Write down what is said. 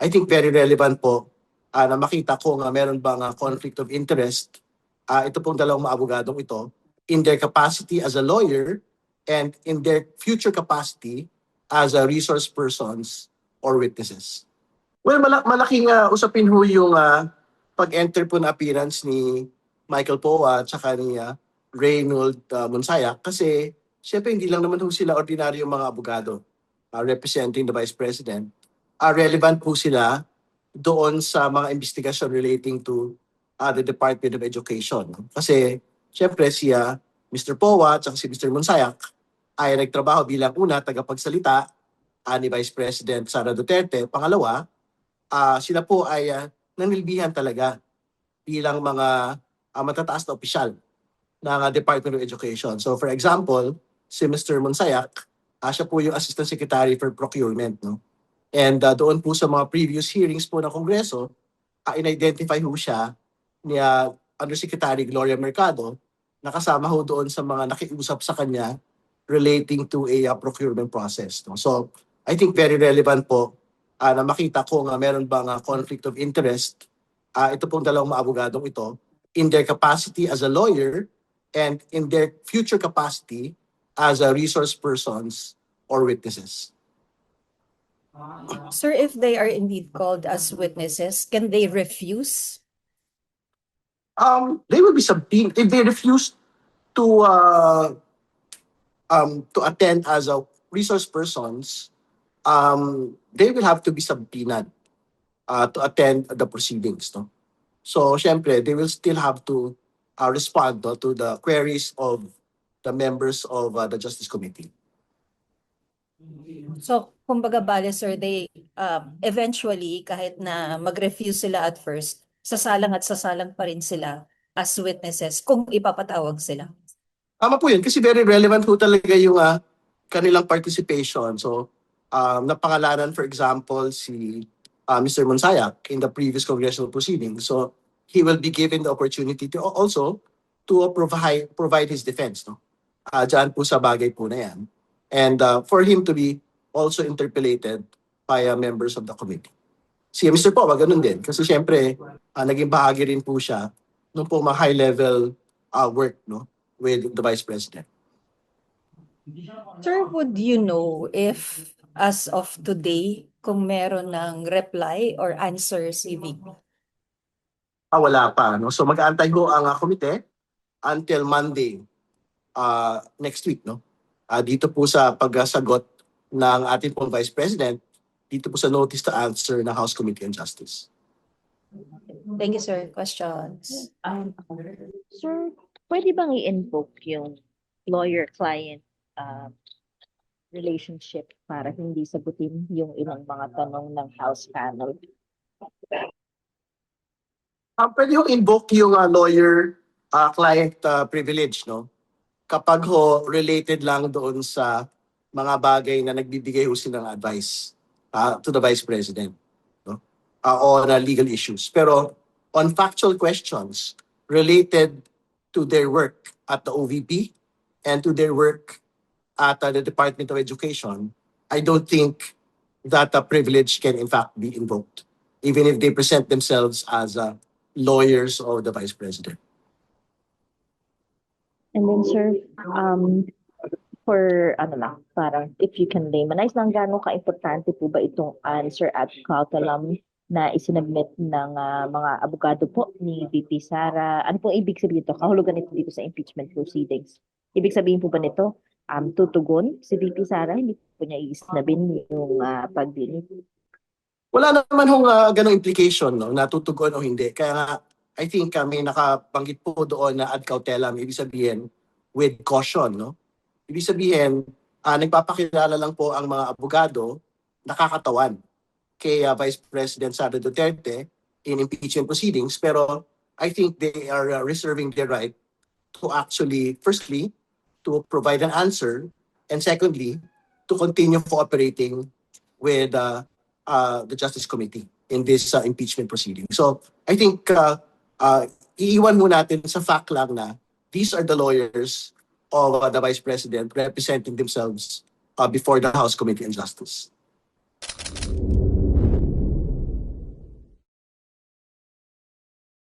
I think very relevant po na makita kung meron bang conflict of interest ito pong dalawang mga abogadong ito in their capacity as a lawyer and in their future capacity as resource persons or witnesses. Well, malaking usapin ho yung pag-enter po na appearance ni Michael Poa at saka ni Reynold Monsayak kasi syempre hindi lang naman ho sila ordinaryong mga abogado representing the Vice President. Relevant po sila doon sa mga investigasyon relating to the Department of Education. Kasi syempre si Mr. Poa at si Mr. Monsayak ay nagtrabaho bilang una tagapagsalita ni Vice President Sara Duterte. Pangalawa, sila po ay nanilbihan talaga bilang mga matataas na opisyal ng Department of Education. So for example, si Mr. Monsayak, siya po yung Assistant Secretary for Procurement. No? And doon po sa mga previous hearings po ng Kongreso, in-identify ho siya ni Undersecretary Gloria Mercado na kasama ho doon sa mga nakiusap sa kanya relating to a procurement process. No? So I think very relevant po na makita kung meron bang conflict of interest ito pong dalawang mga abogadong ito in their capacity as a lawyer and in their future capacity as resource persons or witnesses. Sir, if they are indeed called as witnesses, can they refuse? They will be subpoenaed if they refuse to attend as a resource persons. They will have to be subpoenaed to attend the proceedings. No? So, syempre, they will still have to respond to the queries of the members of the Justice Committee. So, kumbaga bale, sir, they eventually, kahit na mag-refuse sila at first, sasalang pa rin sila as witnesses kung ipapatawag sila. Tama po yun, kasi very relevant po talaga yung kanilang participation. So, napangalanan, for example, si Mr. Monsayak in the previous congressional proceedings. So, he will be given the opportunity to also to provide his defense. No? Diyan po sa bagay po na yan. And for him to be also interpellated by members of the committee. Si Mr. Poa, ganun din. Kasi syempre, naging bahagi rin po siya nung po mga high-level work no, with the Vice President. Sir, would you know if as of today, kung meron ng reply or answer si VP? Wala pa. No? So mag-aantay ho ang komite until Monday next week. No? Dito po sa pagsagot ng ating pong Vice President, dito po sa notice to answer ng House Committee on Justice. Thank you, sir. Questions? Sir, pwede bang i-invoke yung lawyer-client relationship para hindi sagutin yung ilang mga tanong ng House panel? Pwede yung invoke yung lawyer-client privilege, no? Kapag ho related lang doon sa mga bagay na nagbibigay ho silang advice to the Vice President, no? On legal issues. Pero on factual questions related to their work at the OVP and to their work at the Department of Education, I don't think that a privilege can in fact be invoked, even if they present themselves as lawyers of the Vice President. And then, sir, for parang if you can laymanize lang, gaano ka-importante po ba itong answer ad cautelam na isinabmit ng mga abogado po ni VP Sara? Ano po ibig sabihin ito? Kahulugan ito dito sa impeachment proceedings. Ibig sabihin po ba nito, tutugon si VP Sara? Hindi po niya iisnabin yung pagdinig? Wala naman hong ganong implication, no, na tutugon o hindi. Kaya nga, I think may nakabanggit po doon na ad cautelam, ibig sabihin with caution. No? Ibig sabihin, nagpapakilala lang po ang mga abogado nakakatawan kay Vice President Sara Duterte in impeachment proceedings. Pero I think they are reserving their right to actually, firstly, to provide an answer, and secondly, to continue cooperating with the Justice Committee in this impeachment proceeding. So I think iiwan mo natin sa fact lang na these are the lawyers of the Vice President representing themselves before the House Committee on Justice.